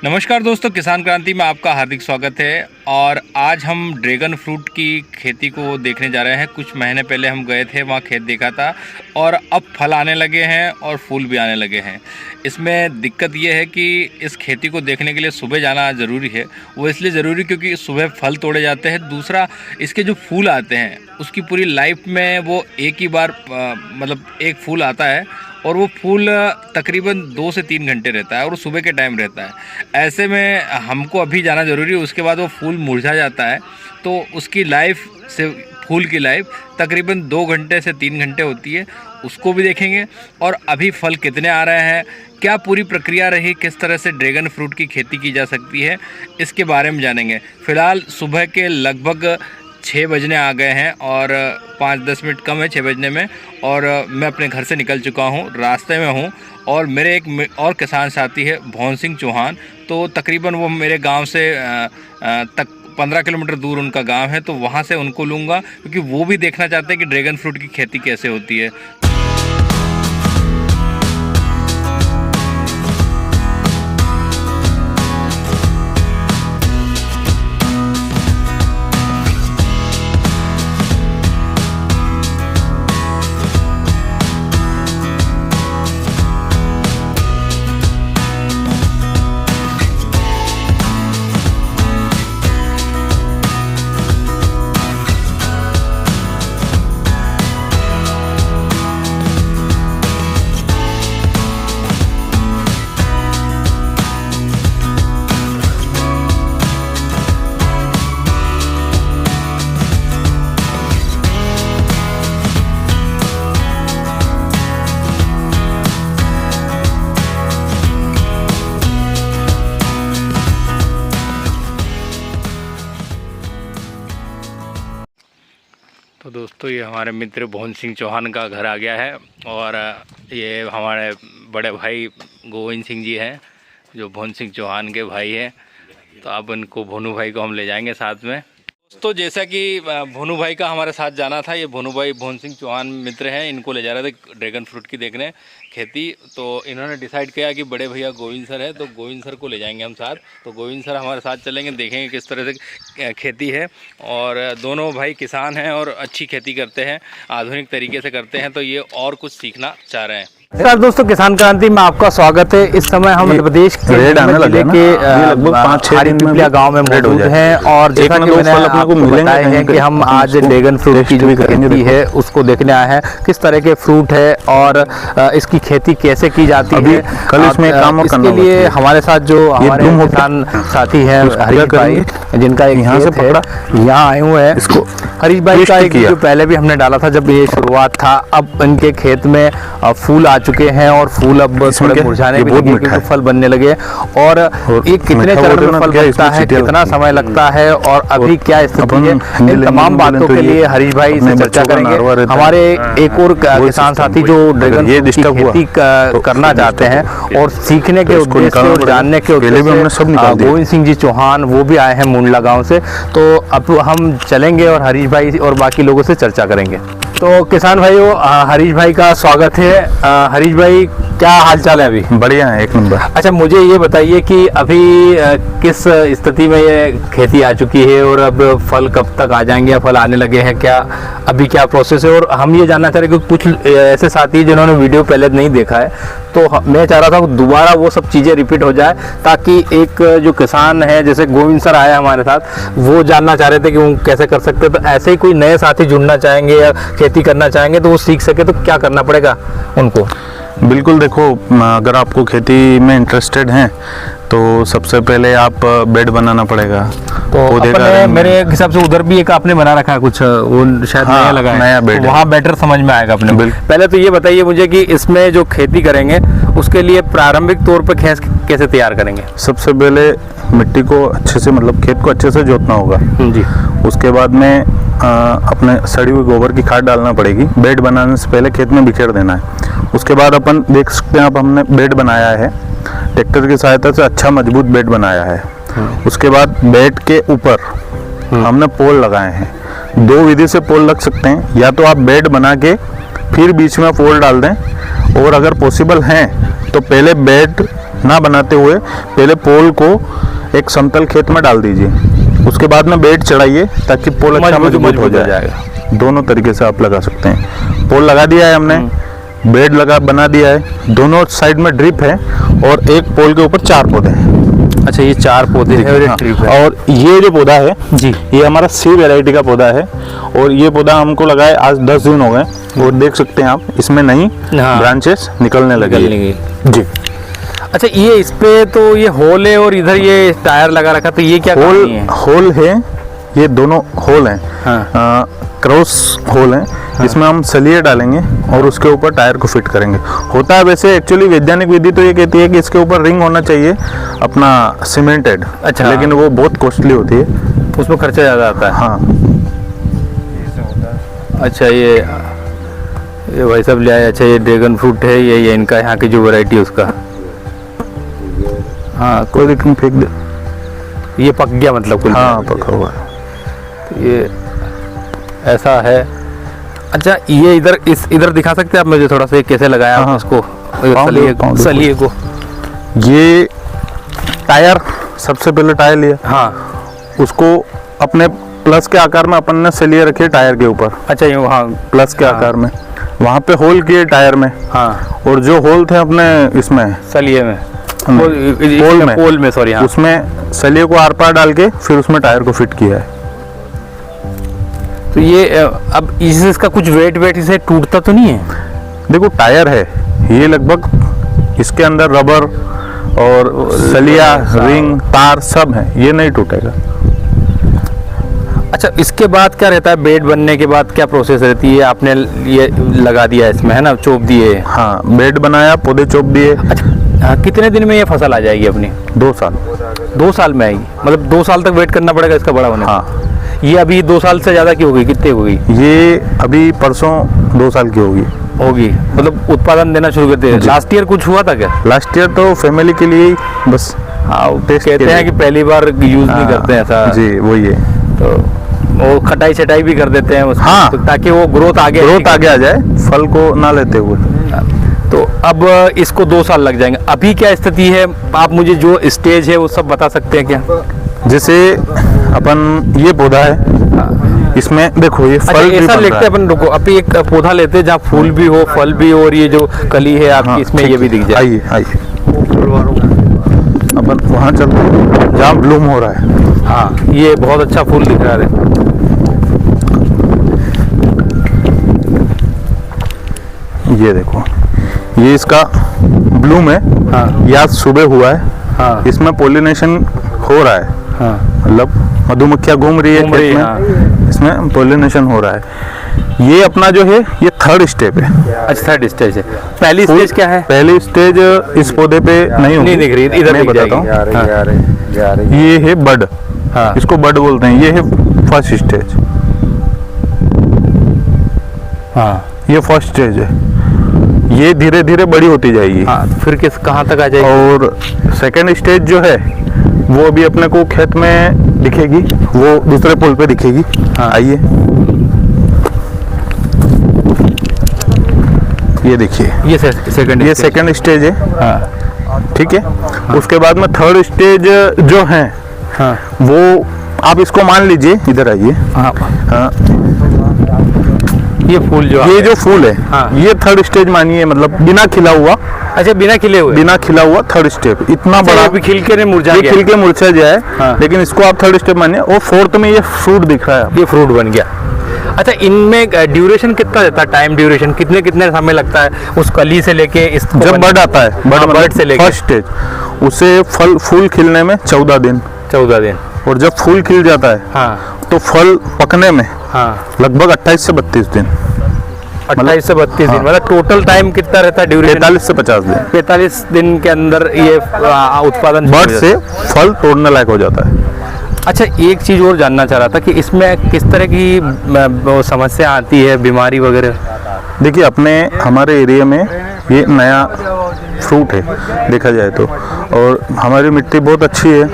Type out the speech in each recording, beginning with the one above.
नमस्कार दोस्तों, किसान क्रांति में आपका हार्दिक स्वागत है। और आज हम ड्रैगन फ्रूट की खेती को देखने जा रहे हैं। कुछ महीने पहले हम गए थे, वहाँ खेत देखा था और अब फल आने लगे हैं और फूल भी आने लगे हैं। इसमें दिक्कत ये है कि इस खेती को देखने के लिए सुबह जाना ज़रूरी है। वो इसलिए ज़रूरी क्योंकि सुबह फल तोड़े जाते हैं। दूसरा, इसके जो फूल आते हैं उसकी पूरी लाइफ में वो एक ही बार मतलब एक फूल आता है और वो फूल तकरीबन 2 से 3 घंटे रहता है और वो सुबह के टाइम रहता है। ऐसे में हमको अभी जाना ज़रूरी है। उसके बाद वो फूल मुरझा जाता है तो उसकी लाइफ से फूल की लाइफ तकरीबन 2 घंटे से 3 घंटे होती है। उसको भी देखेंगे और अभी फल कितने आ रहे हैं, क्या पूरी प्रक्रिया रही, किस तरह से ड्रैगन फ्रूट की खेती की जा सकती है, इसके बारे में जानेंगे। फ़िलहाल सुबह के लगभग 6 बजने आ गए हैं और 5-10 मिनट कम है 6 बजने में। और मैं अपने घर से निकल चुका हूँ, रास्ते में हूँ। और मेरे एक और किसान साथी है भवन सिंह चौहान, तो तकरीबन वो मेरे गांव से तक 15 किलोमीटर दूर उनका गांव है, तो वहाँ से उनको लूँगा क्योंकि वो भी देखना चाहते हैं कि ड्रैगन फ्रूट की खेती कैसे होती है। तो दोस्तों, ये हमारे मित्र भवन सिंह चौहान का घर आ गया है और ये हमारे बड़े भाई गोविंद सिंह जी हैं जो भवन सिंह चौहान के भाई हैं। तो अब इनको भोनू भाई को हम ले जाएंगे साथ में। दोस्तों, जैसा कि भोनू भाई का हमारे साथ जाना था, ये भोनू भाई भवन सिंह चौहान मित्र हैं, इनको ले जा रहे थे ड्रैगन फ्रूट की देखने खेती। तो इन्होंने डिसाइड किया कि बड़े भैया गोविंद सर है तो गोविंद सर को ले जाएंगे हम साथ। तो गोविंद सर हमारे साथ चलेंगे, देखेंगे किस तरह से खेती है। और दोनों भाई किसान हैं और अच्छी खेती करते हैं, आधुनिक तरीके से करते हैं, तो ये और कुछ सीखना चाह रहे हैं। नमस्कार दोस्तों, किसान क्रांति में आपका स्वागत है। इस समय हम मध्य प्रदेश के जिले के लगभग 5-6 दिन गाँव में मौजूद हैं और जैसा कि मैंने आपको बताया है कि हम आज ड्रैगन फ्रूट की जो खेती है उसको देखने आए हैं, किस तरह के फ्रूट है और इसकी खेती कैसे की जाती है। कल इसमें काम इसके लिए हमारे साथ जो हमारे किसान साथी हैं हरीश भाई, जिनका एक यहाँ से पकड़ा यहाँ आए हुए हैं। इसको हरीश भाई का एक जो पहले भी हमने डाला था जब ये शुरुआत था, अब इनके खेत में फूल आ चुके हैं और फूल अब थोड़े मुरझाने भी लगे क्योंकि फल बनने लगे। और ये कितने चरण में फल बनता है, कितना समय लगता है और अभी क्या स्थिति है, इन तमाम बातों के लिए हरीश भाई से चर्चा करेंगे। हमारे एक और किसान साथी जो ड्रैगन की खेती करना चाहते हैं और सीखने के उद्देश्य से और जानने के उद्देश्य से गोविंद सिंह जी चौहान वो भी आए हैं मुंडला गाँव से। तो अब हम चलेंगे और हरीश भाई और बाकी लोगों से चर्चा करेंगे। तो किसान भाइयों, हरीश भाई का स्वागत है। हरीश भाई, क्या हालचाल है? अभी बढ़िया है, एक नंबर। अच्छा, मुझे ये बताइए कि अभी किस स्थिति में ये खेती आ चुकी है और अब फल कब तक आ जाएंगे या फल आने लगे हैं, क्या अभी क्या प्रोसेस है? और हम ये जानना चाह रहे हैं कि कुछ ऐसे साथी जिन्होंने वीडियो पहले नहीं देखा है, तो मैं चाह रहा था दोबारा वो सब चीज़ें रिपीट हो जाए ताकि एक जो किसान है, जैसे गोविंद सर आए हमारे साथ, वो जानना चाह रहे थे कि वो कैसे कर सकते हैं। तो ऐसे ही कोई नए साथी जुड़ना चाहेंगे या खेती करना चाहेंगे तो वो सीख सके, तो क्या करना पड़ेगा उनको? बिल्कुल, देखो, अगर आपको खेती में इंटरेस्टेड हैं तो सबसे पहले आप बेड बनाना पड़ेगा। तो मेरे हिसाब से उधर भी एक आपने बना रखा है कुछ, वो शायद नया लगा है, नया बेड, तो वहाँ बेटर समझ में आएगा अपने। पहले तो ये बताइए मुझे कि इसमें जो खेती करेंगे उसके लिए प्रारंभिक तौर पर खेत कैसे तैयार करेंगे? सबसे पहले मिट्टी को अच्छे से, मतलब खेत को अच्छे से जोतना होगा जी। उसके बाद में अपने सड़ी हुई गोबर की खाद डालना पड़ेगी। बेड बनाने से पहले खेत में बिखेर देना है। उसके बाद अपन देख सकते हैं, अब हमने बेड बनाया है ट्रैक्टर की सहायता से, अच्छा मजबूत बेड बनाया है। उसके बाद बेड के ऊपर हमने पोल लगाए हैं। 2 विधि से पोल लग सकते हैं, या तो आप बेड बना के फिर बीच में पोल डाल दें, और अगर पॉसिबल है तो पहले बेड ना बनाते हुए पहले पोल को एक समतल खेत में डाल दीजिए, उसके बाद में बेड चढ़ाइए ताकि पोल अच्छा मजबूत हो जाएगा। दोनों तरीके से आप लगा सकते हैं। पोल लगा दिया है हमने, बेड बना दिया है, दोनों साइड में ड्रिप है और एक पोल के ऊपर 4 पौधे हैं। अच्छा, ये 4 पौधे हैं और एक ट्रिप है। और ये जो पौधा है जी, ये हमारा सी वैरायटी का पौधा है और ये पौधा हमको लगाए आज 10 दिन हो गए और देख सकते हैं आप इसमें नई ब्रांचेस निकलने लगी जी। अच्छा, ये इस पे तो ये होल है और इधर ये टायर लगा रखा, तो ये क्या कहानी है? होल है, ये दोनों होल हैं, क्रॉस होल हैं, जिसमें हम सलिए डालेंगे और उसके ऊपर टायर को फिट करेंगे। होता है वैसे एक्चुअली वैज्ञानिक विधि तो ये कहती है कि इसके ऊपर रिंग होना चाहिए अपना सीमेंटेड। अच्छा, लेकिन वो बहुत कॉस्टली होती है, उसमें खर्चा ज़्यादा आता है। हाँ। अच्छा, ये भाई सब ले आए। अच्छा, ये ड्रैगन फ्रूट है, ये इनका यहाँ की जो वैरायटी है उसका। हाँ, कोई दिक्कत फेंक दे, ये पक गया मतलब कुल? हाँ, पका हुआ है। तो ये ऐसा है। अच्छा, ये इधर दिखा सकते हैं आप मुझे थोड़ा सा कैसे लगाया हाँ, इसको, सलिए को? ये टायर, सबसे पहले टायर लिया, हाँ, उसको अपने प्लस के आकार में अपन ने सलिए रखे टायर के ऊपर। अच्छा, ये हाँ, प्लस के आकार में, वहाँ पे होल किए टायर में। हाँ, और जो होल थे अपने इसमें सलिए में, पोल में सॉरी, हाँ, उसमें सलिए को आर पार डाल के फिर उसमें टायर को फिट किया है। तो ये अब इसका कुछ वेट इसे टूटता तो नहीं है? देखो, टायर है ये, लगभग इसके अंदर रबर और सलिया, रिंग, तार सब है, ये नहीं टूटेगा। अच्छा, इसके बाद क्या रहता है? बेड बनने के बाद क्या प्रोसेस रहती है? आपने ये लगा दिया इसमें, है ना, चोप दिए? हाँ, बेड बनाया, पौधे चोप दिए। अच्छा, कितने दिन में ये फसल आ जाएगी अपनी? 2 साल। 2 साल में आएगी? मतलब 2 साल तक वेट करना पड़ेगा इसका बड़ा होने? हाँ। ये अभी 2 साल से ज्यादा की हो गई? कितनी हो गई ये? अभी परसों 2 साल की होगी। मतलब उत्पादन देना शुरू करते हैं। लास्ट ईयर कुछ हुआ था क्या? लास्ट ईयर तो फैमिली के लिए बस। हाँ, कहते हैं कि पहली बार यूज नहीं करते हैं ऐसा जी, वही है। तो वो खटाई छटाई भी कर देते हैं उसको, हाँ, तो ताकि वो ग्रोथ आगे आ जाए, फल को ना लेते हुए। तो अब इसको 2 साल लग जाएंगे। अभी क्या स्थिति है? आप मुझे जो स्टेज है वो सब बता सकते हैं क्या? जैसे अपन ये पौधा है, इसमें देखो ये फल भी ऐसा बन लेते रहा है। अपन, रुको, अभी एक पौधा लेते हैं जहाँ फूल भी हो, फल भी हो, और ये जो कली है आपकी, हाँ, इसमें ये भी दिख जाए। आइए अपन वहाँ चलते हैं जहाँ ब्लूम हो रहा है। हाँ, ये बहुत अच्छा फूल दिख रहा है। ये देखो, ये इसका ब्लूम है। हाँ, ये आज सुबह हुआ है। हाँ, इसमें पोलिनेशन हो रहा है, हाँ, मतलब मधुमक्खियाँ घूम रही है खेत में। हाँ। इसमें पोलिनेशन हो रहा है। ये अपना जो है ये 3rd स्टेप है। अच्छा, 3rd स्टेज है। पहली स्टेज क्या है? पहली स्टेज इस पौधे पे नहीं होगी, नहीं दिख रही, इधर मैं दिख बताता हूँ। जाएगी। ये है बड, हाँ, इसको बड बोलते हैं। ये है 1st स्टेज। हाँ, ये 1st स्टेज है। ये धीरे धीरे बड़ी होती जाएगी। हाँ, फिर कहाँ तक आ जाएगी? और 2nd स्टेज जो है वो अभी अपने को खेत में दिखेगी, वो दूसरे पुल पे दिखेगी। हाँ, आइए, ये देखिए, ये सेकंड, ये 2nd स्टेज है। हाँ, ठीक है। उसके बाद में 3rd स्टेज जो है, हाँ, वो आप इसको मान लीजिए, इधर आइए। हाँ, हाँ, ये फूल जो ये जो फूल है, हाँ, ये 3rd स्टेज मानिए, मतलब बिना खिला हुआ। अच्छा, बिना खिले हुए? बिना खिला हुआ 3rd स्टेप। इतना बड़ा अभी खिल के नहीं मुरझा गया? खिल के मुरझा जाए, हाँ, लेकिन इसको आप 3rd स्टेप मानिए। और 4th में ये फ्रूट दिख रहा है, ये फ्रूट बन गया। अच्छा, इनमें ड्यूरेशन कितना रहता है? टाइम ड्यूरेशन कितने समय लगता है उस कली से लेके इस जब बड आता है, बड से लेके 1st स्टेज, उसे फूल खिलने में 14 दिन। 14 दिन। और जब फूल खिल जाता है, हाँ, तो फल पकने में, हाँ, लगभग 28 से 32 दिन। 28 से 32 दिन। मतलब टोटल टाइम कितना रहता है ड्यूरेशन? 45 से 50 दिन। 45 दिन के अंदर ये उत्पादन बड से फल तोड़ने लायक हो जाता है। अच्छा, एक चीज़ और जानना चाह रहा था कि इसमें किस तरह की समस्या आती है, बीमारी वगैरह? देखिए, हमारे एरिया में ये नया फ्रूट है देखा जाए तो, और हमारी मिट्टी बहुत अच्छी है।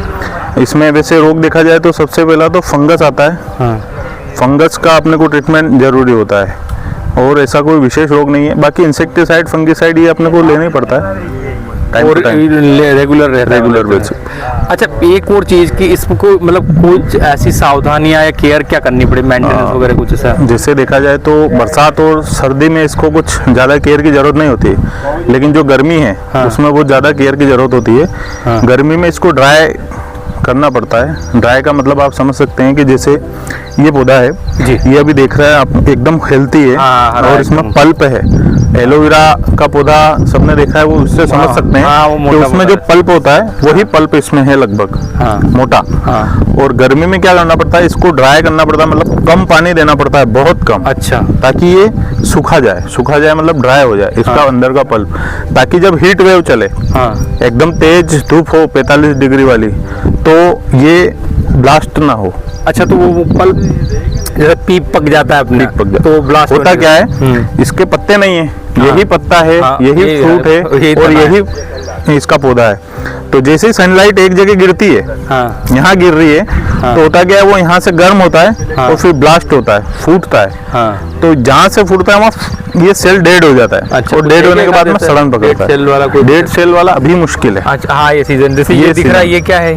इसमें वैसे रोग देखा जाए तो सबसे पहला तो फंगस आता है। हाँ, फंगस का अपने को ट्रीटमेंट जरूरी होता है, और ऐसा कोई विशेष रोग नहीं है। बाकी इंसेक्टिसाइड, फंगिसाइड ये अपने को लेना ही पड़ता है। टाइम और टू टाइम रेगुलर रहता है रेगुलर मतलब। अच्छा, एक और चीज कि इसको मतलब कुछ ऐसी सावधानियां या केयर क्या करनी पड़े, मेंटेनेंस वगैरह कुछ ऐसा? जैसे देखा जाए तो बरसात और सर्दी में इसको कुछ ज़्यादा केयर की ज़रूरत नहीं होती, लेकिन जो गर्मी है उसमें बहुत ज़्यादा केयर की ज़रूरत होती है। गर्मी में इसको ड्राई करना पड़ता है। ड्राई का मतलब आप समझ सकते हैं कि जैसे ये पौधा है जी, ये अभी देख रहे हैं आप, एकदम हेल्थी है हरा और इसमें पल्प है। एलोवेरा का पौधा सबने देखा है, वो उससे समझ सकते हैं वो कि मोटा उसमें जो पल्प होता है वही पल्प इसमें है लगभग, मोटा। और गर्मी में क्या करना पड़ता है, इसको ड्राई करना पड़ता है, मतलब कम पानी देना पड़ता है, बहुत कम। अच्छा, ताकि ये सूखा जाए मतलब ड्राई हो जाए इसका अंदर का पल्प, ताकि जब हीट वेव चले, एकदम तेज धूप हो 45 डिग्री वाली, तो ये ब्लास्ट ना हो। अच्छा, तो वो पल्प जैसे पीप पक जाता है अपने, पक जाता तो ब्लास्ट होता क्या है, इसके पत्ते नहीं है, यही पत्ता है, यही फ्रूट है और यही इसका पौधा है। तो जैसे ही सनलाइट एक जगह गिरती है, यहाँ गिर रही है, तो होता क्या है, वो यहाँ से गर्म होता है और फिर ब्लास्ट होता है, फूटता है। तो जहाँ से फूटता है वहाँ ये सेल डेड हो जाता है। अच्छा, और डेड होने के बाद में सड़न पकड़ता है। डेड सेल वाला अभी मुश्किल है। अच्छा, हाँ, ये सीजन जैसे ये दिख रहा है, ये क्या है?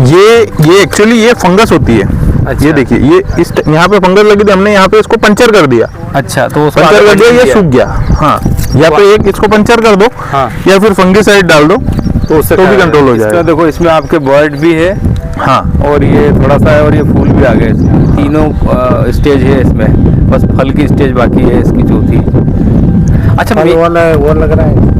ये एक्चुअली ये फंगस होती है। अच्छा। ये देखिए, ये इस यहाँ पे फंगस लगी थी, हमने यहाँ पे इसको पंचर कर दिया। अच्छा, तो पंचर कर दिया, ये सूख गया। हाँ, या तो एक इसको पंचर कर दो, या फिर फंगिसाइड डाल दो, तो भी कंट्रोल हो जाएगा। देखो, इसमें आपके बर्ड भी है, हाँ, और ये थोड़ा सा है, और ये फूल भी आ गए इसमें। तीनों स्टेज है इसमें, बस फल की स्टेज बाकी है इसकी चौथी। अच्छा, वो लग रहा है।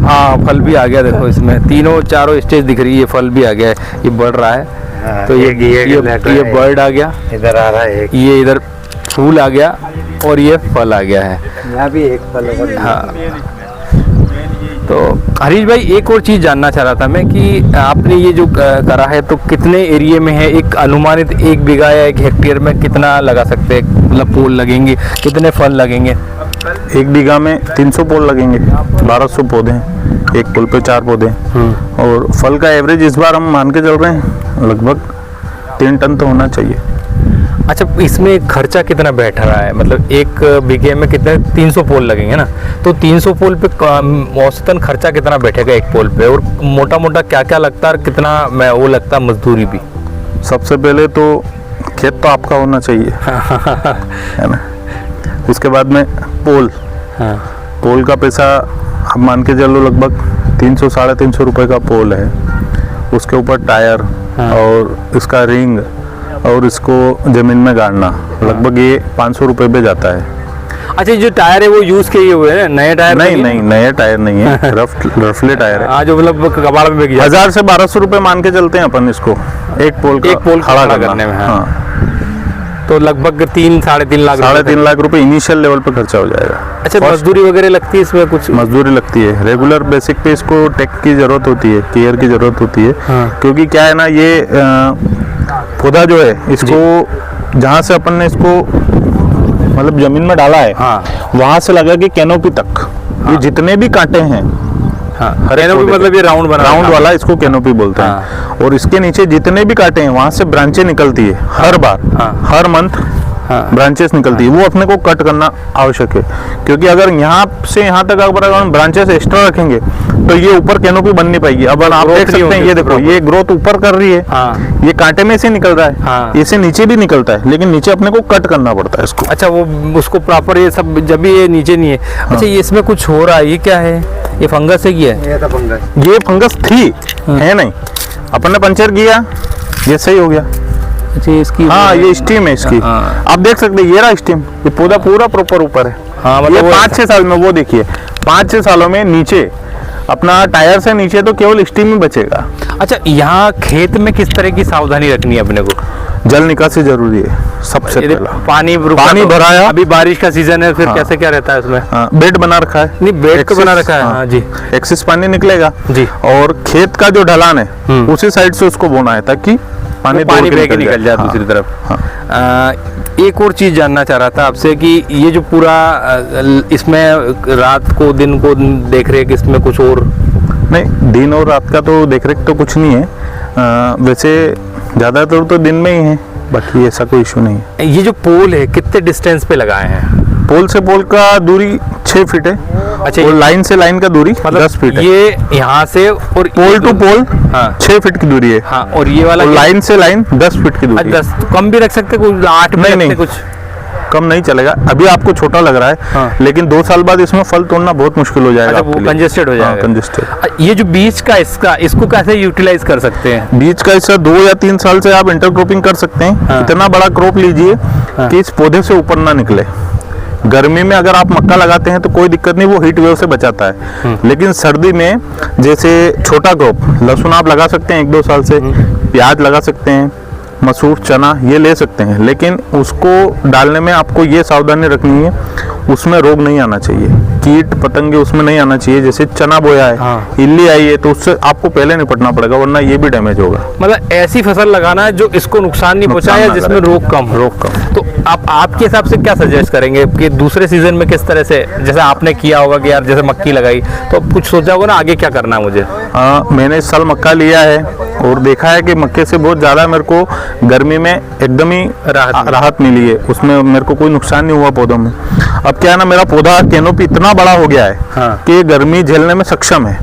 हाँ, फल भी आ गया, देखो इसमें तीनों चारों स्टेज दिख रही है, फल भी आ गया है, ये बढ़ रहा है। तो ये बर्ड आ गया, इधर आ रहा है, ये इधर फूल आ गया, और ये फल आ गया है। यहाँ भी एक फल है। हाँ, तो हरीश भाई, एक और चीज़ जानना चाह रहा था मैं कि आपने ये जो करा है, तो कितने एरिया में है? एक अनुमानित 1 बीघा या 1 हेक्टेयर में कितना लगा सकते हैं, मतलब पोल लगेंगे, कितने फल लगेंगे? 1 बीघा में 300 पोल लगेंगे, 1200 पौधे हैं, एक पोल पे 4 पौधे हैं। और फल का एवरेज इस बार हम मान के चल रहे हैं लगभग 3 टन तो होना चाहिए। अच्छा, इसमें खर्चा कितना बैठ रहा है? मतलब 1 बीघे में कितने 300 पोल लगेंगे ना, तो 300 पोल पे औसतन खर्चा कितना बैठेगा एक पोल पे, और मोटा मोटा क्या क्या लगता है, और कितना वो लगता है मजदूरी भी? सबसे पहले तो खेत तो आपका होना चाहिए, है ना। उसके बाद में पोल, पोल का पैसा आप मान के चलो लगभग 300-350 रुपए का पोल है। उसके ऊपर टायर और इसका रिंग और इसको जमीन में गाड़ना, लगभग ये 500 रुपए पे जाता है। अच्छा, जो टायर है वो यूज किए हुए हैं, नए टायर? नहीं, नए टायर नहीं है, रफले टायर है। हाँ, जो मतलब कबाड़ में बिक जाता है। 1000 से 1200 रुपए मान के चलते हैं अपन इसको, एक पोल खड़ा करने में। हाँ, तो लगभग 3-3.5 लाख, 3.5 लाख रुपए इनिशियल लेवल पे खर्चा हो जाएगा। अच्छा, मजदूरी वगैरह लगती है इसमें? कुछ मजदूरी लगती है, रेगुलर बेसिक पे इसको टेक की जरूरत होती है, केयर की जरूरत होती है। क्योंकि क्या है ना, ये पौधा जो है, इसको जहाँ से अपन ने इसको मतलब जमीन में डाला है, वहां से लगा के कैनोपी तक, ये जितने भी कांटे हैं, कैनोपी मतलब ये राउंड वाला, इसको कैनोपी बोलते हैं। और इसके नीचे जितने भी कांटे हैं, वहां से ब्रांचें निकलती है हर बार, हर मंथ ब्रांचेस निकलती है, वो अपने को कट करना आवश्यक है। क्योंकि अगर यहाँ से यहाँ तक अगर हम ब्रांचेस एक्स्ट्रा रखेंगे तो ये ऊपर कैनोपी बन नहीं पाएगी। अब आप देख सकते हैं, ये देखो, ये ग्रोथ ऊपर कर रही है, ये कांटे में से निकल रहा है, इसे नीचे भी निकलता है, लेकिन नीचे अपने को कट करना पड़ता है इसको। अच्छा, वो उसको प्रॉपर, ये सब जब भी ये नीचे नहीं है। अच्छा, ये इसमें कुछ हो रहा है, ये क्या है? ये फंगस है? ये फंगस थी, है नहीं, अपन ने पंचर किया, ये सही हो गया। अच्छा, इसकी हाँ, ये स्टीम है इसकी। आप देख सकते हैं, ये रहा स्टीम, ये पौधा पूरा प्रॉपर ऊपर है। हाँ, मतलब ये 5-6 साल में, वो देखिए 5-6 सालों में नीचे अपना टायर से नीचे तो केवल स्टीम ही बचेगा। अच्छा, यहाँ खेत में किस तरह की सावधानी रखनी है अपने को? जल निकासी जरूरी है सबसे पहला। पानी भराया, अभी बारिश का सीजन है, फिर कैसे क्या रहता है उसमें? बेड बना रखा है। नहीं, बेड तो बना रखा है। हाँ जी, एक्सेस पानी निकलेगा जी। और खेत का जो ढलान है उसी साइड से उसको बोना है, ताकि पानी बह के निकल जाए दूसरी तरफ। एक और चीज जानना चाह रहा था आपसे कि ये जो पूरा इसमें रात को दिन को देख रेख, इसमें कुछ और? नहीं, दिन और रात का तो देख रेख तो कुछ नहीं है, वैसे ज्यादातर तो दिन में ही है, बाकी ऐसा कोई इशू नहीं है। ये जो पोल है, कितने डिस्टेंस पे लगाए हैं? पोल से पोल का दूरी 6 फीट है अच्छा, और लाइन से लाइन का दूरी 10 फीट है। ये यहाँ से और पोल टू पोल हाँ 6 फीट की दूरी है। हाँ, और ये वाला और लाइन से लाइन 10 फीट की दूरी है। 10 कम भी रख सकते, कुछ 8 में नहीं, रखते कुछ। कम नहीं चलेगा। अभी आपको छोटा लग रहा है हाँ। लेकिन 2 साल बाद इसमें फल तोड़ना बहुत मुश्किल हो जाएगा। अच्छा, वो कंजेस्टेड हो जाएगा। कंजेस्टेड। ये जो बीज का इसको कैसे यूटिलाइज कर सकते हैं? बीज का हिस्सा 2 या 3 साल से आप इंटरक्रॉपिंग कर सकते हैं। हाँ। इतना बड़ा क्रॉप लीजिए कि इस पौधे से ऊपर ना निकले। गर्मी में अगर आप मक्का लगाते हैं तो कोई दिक्कत नहीं, वो हीट वेव से बचाता है। लेकिन सर्दी में जैसे छोटा क्रॉप लहसुन आप लगा सकते हैं 1-2 साल से, प्याज लगा सकते हैं, मसूर चना ये ले सकते हैं, लेकिन उसको डालने में आपको ये सावधानी रखनी है, उसमें रोग नहीं आना चाहिए, कीट पतंगे उसमें नहीं आना चाहिए। जैसे चना बोया है, हाँ। इल्ली आई है, तो उससे आपको पहले निपटना पड़ेगा, वरना ये भी डैमेज होगा। मतलब ऐसी फसल लगाना है जो इसको नुकसान नहीं पहुंचाए, ना जिसमें करे। रोग कम हो। रोग कम। तो आप आपके हिसाब से क्या सजेस्ट करेंगे कि दूसरे सीजन में किस तरह से, जैसे आपने किया होगा कि यार जैसे मक्की लगाई तो अब कुछ सोचा होगा ना आगे क्या करना है मुझे? मैंने इस साल मक्का लिया है और देखा है कि मक्के से बहुत ज़्यादा मेरे को गर्मी में एकदम ही राहत मिली है। उसमें मेरे को कोई नुकसान नहीं हुआ पौधों में। अब क्या है ना, मेरा पौधा कैनोपी इतना बड़ा हो गया है हाँ। कि ये गर्मी झेलने में सक्षम है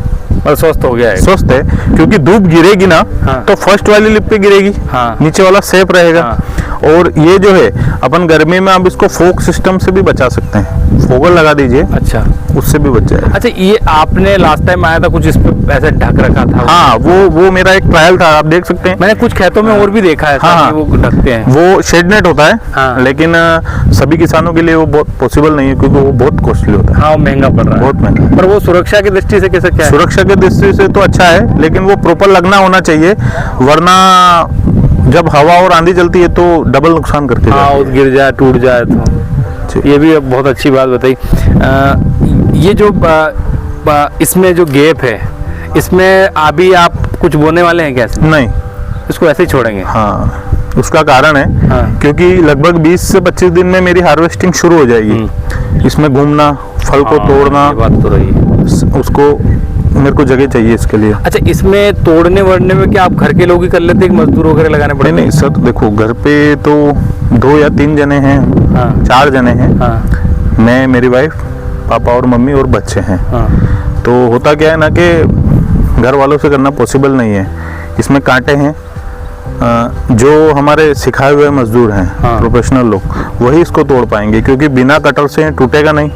और स्वस्थ हो गया है। स्वस्थ है, क्योंकि धूप गिरेगी ना हाँ। तो फर्स्ट वाली लिप पे गिरेगी, हाँ। नीचे वाला सेफ रहेगा। हाँ। और ये जो है अपन गर्मी में आप इसको फोक सिस्टम से भी बचा सकते हैं, फोगल लगा दीजिए, अच्छा, उससे भी बच जाएगा। अच्छा, ये आपने लास्ट टाइम आया था कुछ इस पे ऐसे ढक रखा था? हाँ, वो मेरा एक ट्रायल था, आप देख सकते हैं। मैंने कुछ खेतों में और भी देखा है हाँ, कि वो ढकते हैं। वो शेड नेट होता है हाँ। लेकिन सभी किसानों के लिए वो बहुत पॉसिबल नहीं है, क्योंकि वो बहुत कॉस्टली होता है। हाँ, वो महंगा पड़ रहा है, बहुत महंगा। पर वो सुरक्षा की दृष्टि से कैसे क्या है? सुरक्षा की दृष्टि से तो अच्छा है, लेकिन वो प्रॉपर लगना होना चाहिए, वरना जब हवा और आंधी चलती है तो डबल नुकसान करके हाँ, जाती वो है। गिर जाए टूट जाए तो जी। ये भी बहुत अच्छी बात बताई। ये जो इसमें जो गैप है, इसमें अभी आप कुछ बोने वाले हैं कैसे? नहीं, इसको ऐसे ही छोड़ेंगे? हाँ, उसका कारण है हाँ। क्योंकि लगभग 20 से 25 दिन में मेरी हार्वेस्टिंग शुरू हो जाएगी। इसमें घूमना, फल को तोड़ना, ये बात तो रही है। उसको मेरे को जगह चाहिए इसके लिए। अच्छा, इसमें तोड़ने वोड़ने में क्या आप घर के लोग ही कर लेते हैं कि मजदूर वगैरह लगाने पड़ते नहीं सर, देखो घर पे तो 2 या 3 जने हैं, हाँ। 4 जने हैं, हाँ, मैं, मेरी वाइफ, पापा और मम्मी और बच्चे हैं। हाँ, तो होता क्या है ना कि घर वालों से करना पॉसिबल नहीं है। इसमें कांटे हैं, जो हमारे सिखाए हुए मजदूर हैं, हाँ। प्रोफेशनल लोग, वही इसको तोड़ पाएंगे, क्योंकि बिना कटर से ये टूटेगा नहीं।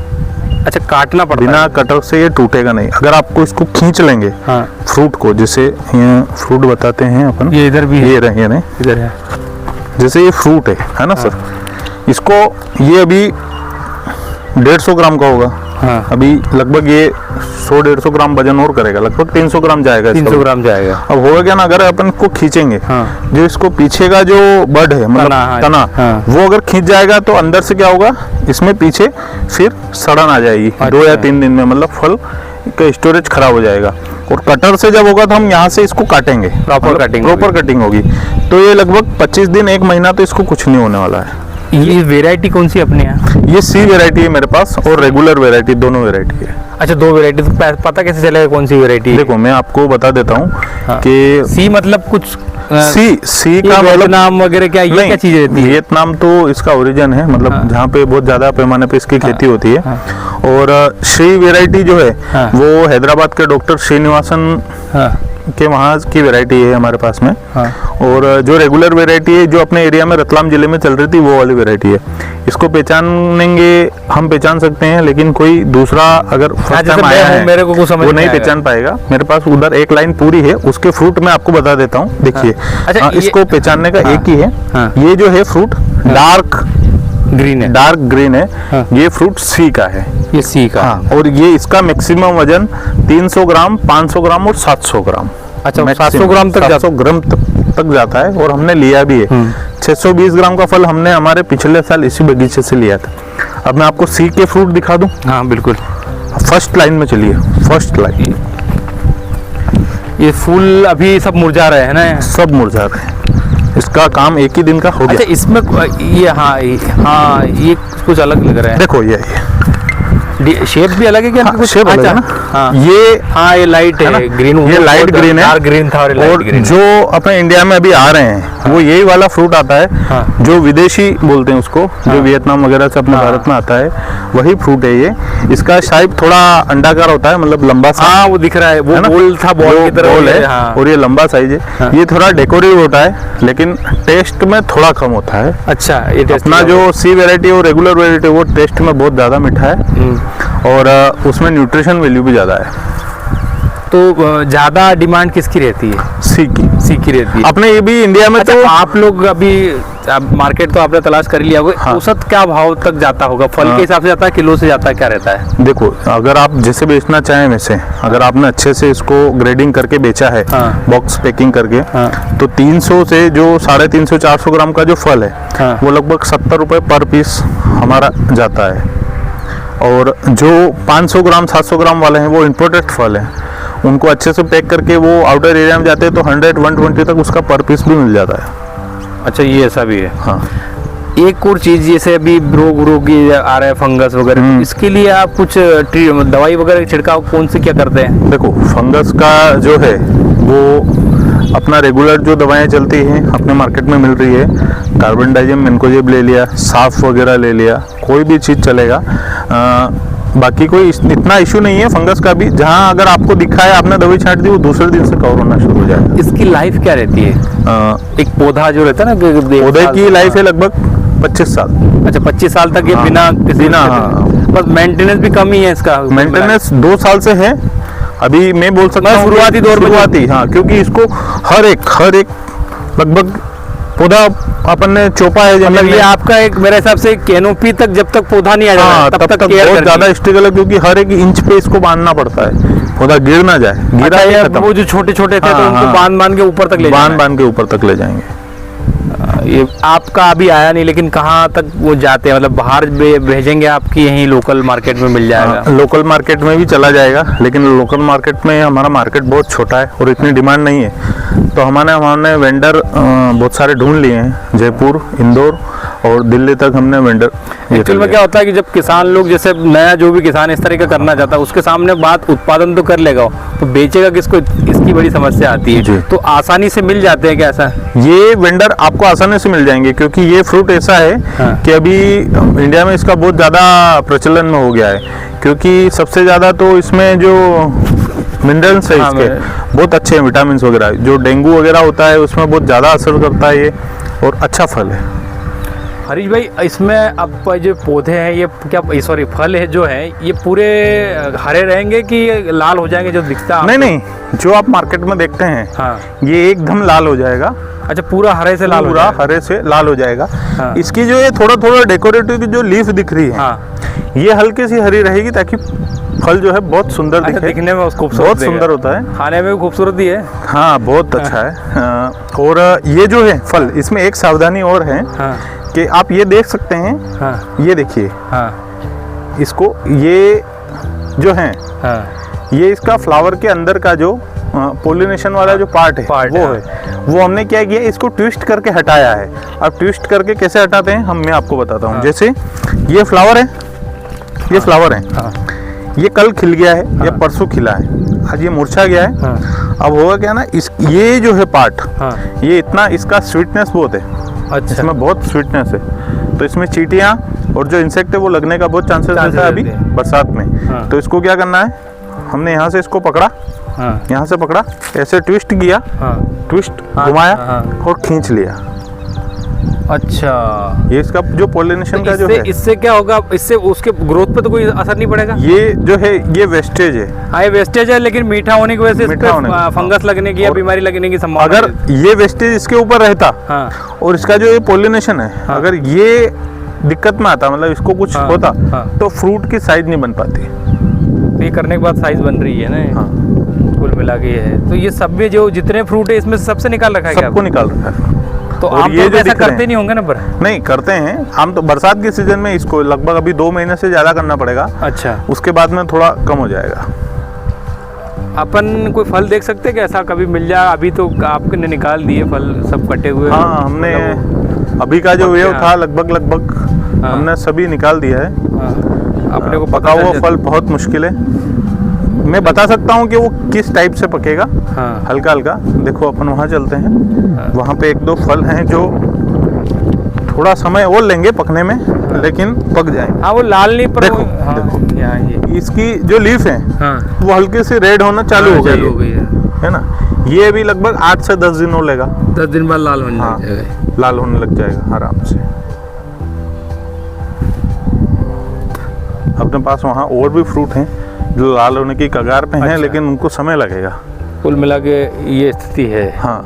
अच्छा, काटना पड़ता बिना है? कटर से ये टूटेगा नहीं। अगर आपको इसको खींच लेंगे, हाँ। फ्रूट को, जैसे ये फ्रूट बताते हैं अपन, ये इधर भी है, ये रहे ने, इधर है। जैसे ये फ्रूट है ना सर, इसको ये अभी 150 ग्राम का होगा। हाँ। अभी लगभग ये 100-150 ग्राम वजन और करेगा, लगभग 300 ग्राम जाएगा इसका। 300 ग्राम जाएगा। अब होगा क्या ना, अगर अपन को खींचेंगे, हाँ। जो इसको पीछे का जो बड है, मतलब तना, हाँ। तना, हाँ। वो अगर खींच जाएगा तो अंदर से क्या होगा, इसमें पीछे फिर सड़न आ जाएगी। 2 या 3 दिन में, मतलब फल का स्टोरेज खराब हो जाएगा। और कटर से जब होगा तो हम यहाँ से इसको काटेंगे, प्रॉपर कटिंग प्रॉपर कटिंग होगी। तो ये लगभग 25 दिन 1 महीना तो इसको कुछ नहीं होने वाला है। ये वेराइटी कौन सी अपने यहाँ? ये सी वेराइटी है मेरे पास और रेगुलर वेराइटी, दोनों वेराइटी है। अच्छा, 2 वेराइटी। तो पता कैसे चलेगा कौन सी वेराइटी? देखो मैं आपको बता देता हूँ हाँ। कि सी मतलब कुछ सी का मतलब वियतनाम वगैरह क्या, ये क्या चीजें रहती है? वियतनाम तो इसका ओरिजिन है, मतलब हाँ। जहाँ पे बहुत ज्यादा पैमाने पे इसकी खेती होती है। हाँ। और श्री वेराइटी जो है हाँ। वो हैदराबाद के डॉक्टर श्रीनिवासन हाँ, के वहाँ की वेराइटी है हमारे पास में। हाँ। और जो रेगुलर वेराइटी है, जो अपने एरिया में रतलाम जिले में चल रही थी, वो वाली वेराइटी है। इसको पहचानेंगे, हम पहचान सकते हैं, लेकिन कोई दूसरा अगर फर्स्ट टाइम आया है, मेरे को कुछ समझ वो नहीं आएगा। पहचान पाएगा। मेरे पास उधर एक लाइन पूरी है, उसके फ्रूट मैं आपको बता देता हूँ, देखिए। अच्छा, इसको पहचानने का हाँ। एक ही है। हाँ। ये जो है फ्रूट डार्क ग्रीन है। डार्क ग्रीन है। हाँ। ये फ्रूट सी का है। ये सी का। हाँ, और ये इसका मैक्सिमम वजन 300 ग्राम, 500 ग्राम और 700 ग्राम। अच्छा, Maximum 700 ग्राम तक 700 ग्राम तक जाता है, और हमने लिया भी है। 620 ग्राम का फल हमने हमारे पिछले साल इसी बगीचे से लिया था। अब मैं आपको सी के फ्रूट दिखा दूं। हाँ, बिल्कुल। फर्स्ट लाइन में चलिए, फर्स्ट लाइन। ये फूल अभी सब मुरझा रहे हैं ना? सब मुरझा रहे हैं। इसका काम एक ही दिन का हो अच्छा, गया। इसमें ये हाँ, ये कुछ अलग लग रहा है। देखो ये शेप भी अलग है क्या? हाँ, कुछ शेप अलग है ना। हाँ, ये ये लाइट है, ग्रीन। ये लाइट ग्रीन है। डार्क ग्रीन था और और लाइट ग्रीन। जो अपने इंडिया में अभी आ रहे हैं वो यही वाला फ्रूट आता है हाँ। जो विदेशी बोलते हैं उसको, जो वियतनाम वगैरह से अपने हाँ। भारत में आता है, वही फ्रूट है ये। इसका शाइप थोड़ा अंडाकार होता है, मतलब लंबा सा, हाँ वो दिख रहा है, वो है ना? गोल था, बॉल वो की तरह गोल है हाँ। और ये लंबा साइज है। हाँ। ये थोड़ा डेकोरेटिव होता है, लेकिन टेस्ट में थोड़ा कम होता है। अच्छा, ये टेस्ट अपना जो सी वेराइटी और रेगुलर वेराइटी वो टेस्ट में बहुत ज़्यादा मीठा है और उसमें न्यूट्रिशन वैल्यू भी ज़्यादा है। तो ज्यादा डिमांड किसकी रहती है? सी की सी की रहती है। अपने ये भी इंडिया में अच्छा, तो आप लोग अभी मार्केट तो आपने तलाश कर लिया होगा, हाँ। औसत क्या भाव तक जाता होगा? फल हाँ। के हिसाब से जाता है, किलो से जाता है, क्या रहता है? देखो, अगर आप जैसे बेचना चाहें वैसे, अगर आपने अच्छे से इसको ग्रेडिंग करके बेचा है, हाँ। बॉक्स पैकिंग करके, हाँ। तो 300 से जो 350-400 ग्राम का जो फल है, हाँ। वो लगभग 70 रुपये पर पीस हमारा जाता है। और जो 500 ग्राम 700 ग्राम वाले हैं वो इम्पोर्टेड फल है, उनको अच्छे से पैक करके वो आउटर एरिया में जाते हैं तो 100-120 तक उसका पर पीस भी मिल जाता है। अच्छा, ये ऐसा भी है। हाँ। एक और चीज, जैसे अभी रोग आ रहा है, फंगस वगैरह, इसके लिए आप कुछ दवाई वगैरह छिड़काव कौन सी क्या करते हैं? देखो, फंगस का जो है वो अपना रेगुलर जो दवाएं चलती हैं अपने मार्केट में मिल रही है, कार्बनडाइजिम, मेनकोजेब ले लिया, साफ वगैरह ले लिया, कोई भी चीज़ चलेगा। बाकी कोई इतना इशू नहीं है फंगस का भी। जहाँ अगर आपको दिखा है, आपने दवाई छांट दी, वो दूसरे दिन से कवर होना शुरू हो जाएगा। इसकी लाइफ क्या रहती है? एक पौधा जो रहता है ना, पौधे की लाइफ है लगभग 25 साल। अच्छा, 25 साल तक ये हाँ। बिना हाँ। बस मेंटेनेंस भी कम ही है इसका। मेंटेनेंस 2 साल से है अभी, मैं बोल सकता हूँ शुरुआती दौर में शुरुआती, हाँ, क्योंकि इसको हर एक लगभग पौधा अपन ने चोपा है मतलब जमीन ये में। आपका एक, मेरे हिसाब से कैनोपी तक जब तक पौधा नहीं आ जाता हाँ, तब तक केयर बहुत करनी ज्यादा है। स्ट्रगल है, क्योंकि हर एक इंच पे इसको बांधना पड़ता है, पौधा गिर ना जाए। गिरा अच्छा, है ये खत्म। वो जो छोटे छोटे थे तो हाँ, उनको हाँ। बांध के ऊपर तक ले जाना है। बांध के ऊपर तक ले जाएंगे। ये आपका अभी आया नहीं, लेकिन कहाँ तक वो जाते हैं? मतलब बाहर भेजेंगे आपकी, यहीं लोकल मार्केट में मिल जाएगा? लोकल मार्केट में भी चला जाएगा, लेकिन लोकल मार्केट में हमारा मार्केट बहुत छोटा है और इतनी डिमांड नहीं है, तो हमने वेंडर बहुत सारे ढूंढ लिए हैं, जयपुर, इंदौर और दिल्ली तक हमने वेंडर। एक्चुअल में क्या होता है कि जब किसान लोग, जैसे नया जो भी किसान इस तरह का करना चाहता है, उसके सामने बात उत्पादन तो कर लेगा, तो बेचेगा किसको, इसकी बड़ी समस्या आती जी। है। तो आसानी से मिल जाते हैं क्या ऐसा? ये वेंडर आपको आसानी से मिल जाएंगे, क्योंकि ये फ्रूट ऐसा है हाँ। कि अभी इंडिया में इसका बहुत ज़्यादा प्रचलन में हो गया है, क्योंकि सबसे ज़्यादा तो इसमें जो मिनरल्स है हाँ, इसके बहुत अच्छे हैं, विटामिन वगैरह, जो डेंगू वगैरह होता है उसमें बहुत ज़्यादा असर करता है ये, और अच्छा फल है। हरीश भाई, इसमें अब जो पौधे हैं, ये क्या, सॉरी, फल है जो है, ये पूरे हरे रहेंगे कि लाल हो जाएंगे जो दिखता है? नहीं, जो आप मार्केट में देखते हैं, हाँ। ये एकदम लाल हो जाएगा। अच्छा, पूरा हरे से लाल हो पूरा जाएगा? हरे से लाल हो जाएगा। हाँ। इसकी जो ये थोड़ा डेकोरेटिव की जो लीफ दिख रही है, हाँ। ये हल्की सी हरी रहेगी, ताकि फल जो है बहुत सुंदर अच्छा, दिखे। दिखने में खूबसूरत, बहुत सुंदर होता है, खाने में भी खूबसूरत ही है। हाँ, बहुत अच्छा है। और ये जो है फल, इसमें एक सावधानी और है हाँ। कि आप ये देख सकते हैं, हाँ। ये देखिए हाँ। इसको, ये जो है, हाँ। ये इसका फ्लावर के अंदर का जो पोलिनेशन वाला जो पार्ट है, पार्ट वो है। है, वो हमने क्या किया, इसको ट्विस्ट करके हटाया है। अब ट्विस्ट करके कैसे हटाते हैं मैं आपको बताता हूँ। हाँ। जैसे ये फ्लावर है, ये फ्लावर है, हाँ। ये कल खिल गया है, या परसों खिला है, आज ये मुरझा गया है। हाँ। अब होगा क्या ना, ये जो है पार्ट, हाँ। ये इतना, इसका स्वीटनेस बहुत है, अच्छा। इसमें बहुत स्वीटनेस है, तो इसमें चींटियाँ और जो इंसेक्ट है वो लगने का बहुत चांसेस रहता है अभी रहते हैं। बरसात में। हाँ। तो इसको क्या करना है, हमने यहाँ से इसको पकड़ा, हाँ। यहाँ से पकड़ा, ऐसे ट्विस्ट किया, हाँ। ट्विस्ट हाँ, घुमाया, हाँ। और खींच लिया। अच्छा, ये इसका जो पोलिनेशन का जो इससे है, इससे क्या होगा? इससे उसके ग्रोथ पे तो कोई असर नहीं पड़ेगा? ये जो है ये वेस्टेज है। हाँ, ये वेस्टेज है, लेकिन मीठा होने की वजह से इस मीठा होने पे की। फंगस लगने की या और बीमारी लगने की संभावना अगर है। ये वेस्टेज इसके ऊपर रहता, हाँ। और इसका जो ये पोलिनेशन है, हाँ। अगर ये दिक्कत में आता, मतलब इसको कुछ हाँ, होता, हाँ। तो फ्रूट की साइज नहीं बन पाती। ये करने के बाद साइज बन रही है ना? हाँ। कुल मिला के ये है। तो ये सब में जो जितने फ्रूट है, इसमें सबसे निकाल रखा है क्या? सबको निकाल रखा है। तो और आम ये ये जो ऐसा दिख रहे करते हैं, नहीं होंगे ना? पर नहीं करते हैं हम तो, बरसात के सीजन में इसको लगभग अभी 2 महीने से ज़्यादा करना पड़ेगा। अच्छा, उसके बाद में थोड़ा कम हो जाएगा। अपन कोई फल देख सकते हैं कि ऐसा कभी मिल जाए? अभी तो आपने निकाल दिए फल सब कटे हुए। हाँ, हमने मतलब अभी का जो वेव हाँ। था लगभग हाँ। हमने सभी निकाल दिया है। हाँ, अपने को पका पता हुआ चल फल बहुत मुश्किल है, मैं बता सकता हूँ कि वो किस टाइप से पकेगा। हाँ। हल्का हल्का देखो, अपन वहाँ चलते हैं, वहाँ पे एक दो फल हैं जो थोड़ा समय और लेंगे पकने में, लेकिन पक जाएंगे। हाँ, वो लाल नहीं पर देखो, हाँ, देखो। यहाँ ये इसकी जो लीफ है हाँ वो हल्के से रेड होना चालू हो चालू हो गई गई है ना। ये भी लगभग 8 से 10 दिन और लेगा, 10 दिन बाद लाल होने हाँ, लग जाएगा। लाल होने लग जाएगा आराम से। अपने पास वहाँ और भी फ्रूट हैं जो लाल होने की कगार पे हैं, अच्छा। लेकिन उनको समय लगेगा। कुल मिला के ये स्थिति है। हाँ,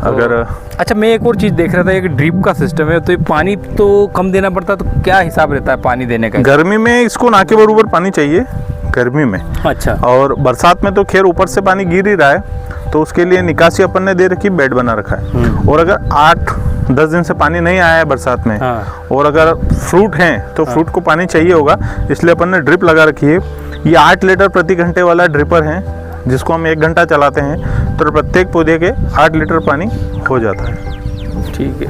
अगर अच्छा, मैं एक और चीज़ देख रहा था, एक ड्रिप का सिस्टम है, तो ये पानी तो कम देना पड़ता है, तो क्या हिसाब रहता है पानी देने का? गर्मी में इसको ना के बराबर पानी चाहिए, गर्मी में। अच्छा। और बरसात में तो खैर ऊपर से पानी गिर ही रहा है, तो उसके लिए निकासी अपन ने दे रखी, बेड बना रखा है। और अगर 8-10 दिन से पानी नहीं आया है बरसात में, हाँ। और अगर फ्रूट हैं तो फ्रूट को पानी चाहिए होगा, इसलिए अपन ने ड्रिप लगा रखी है। ये 8 लीटर प्रति घंटे वाला ड्रिपर है, जिसको हम 1 घंटा चलाते हैं, तो प्रत्येक पौधे के 8 लीटर पानी हो जाता है। ठीक है।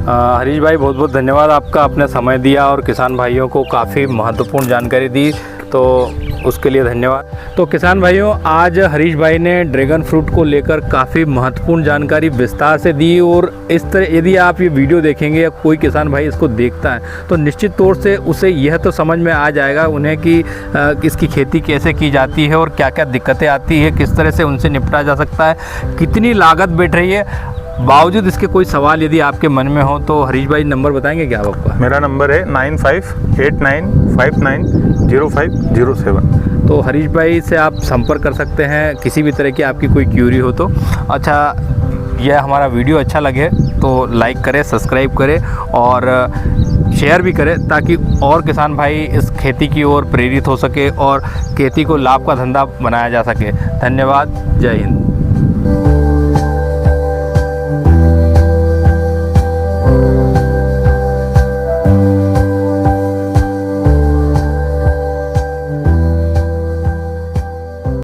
हरीश भाई, बहुत बहुत धन्यवाद आपका, अपना समय दिया और किसान भाइयों को काफ़ी महत्वपूर्ण जानकारी दी, तो उसके लिए धन्यवाद। तो किसान भाइयों, आज हरीश भाई ने ड्रैगन फ्रूट को लेकर काफ़ी महत्वपूर्ण जानकारी विस्तार से दी, और इस तरह यदि आप ये वीडियो देखेंगे या कोई किसान भाई इसको देखता है, तो निश्चित तौर से उसे यह तो समझ में आ जाएगा उन्हें कि इसकी खेती कैसे की जाती है और क्या क्या दिक्कतें आती है, किस तरह से उनसे निपटा जा सकता है, कितनी लागत बैठ रही है। बावजूद इसके कोई सवाल यदि आपके मन में हो तो हरीश भाई नंबर बताएंगे क्या आपका? मेरा नंबर है 9589590507। तो हरीश भाई से आप संपर्क कर सकते हैं किसी भी तरह की आपकी कोई क्यूरी हो तो। अच्छा, यह हमारा वीडियो अच्छा लगे तो लाइक करें, सब्सक्राइब करें और शेयर भी करें, ताकि और किसान भाई इस खेती की ओर प्रेरित हो सके और खेती को लाभ का धंधा बनाया जा सके। धन्यवाद। जय हिंद।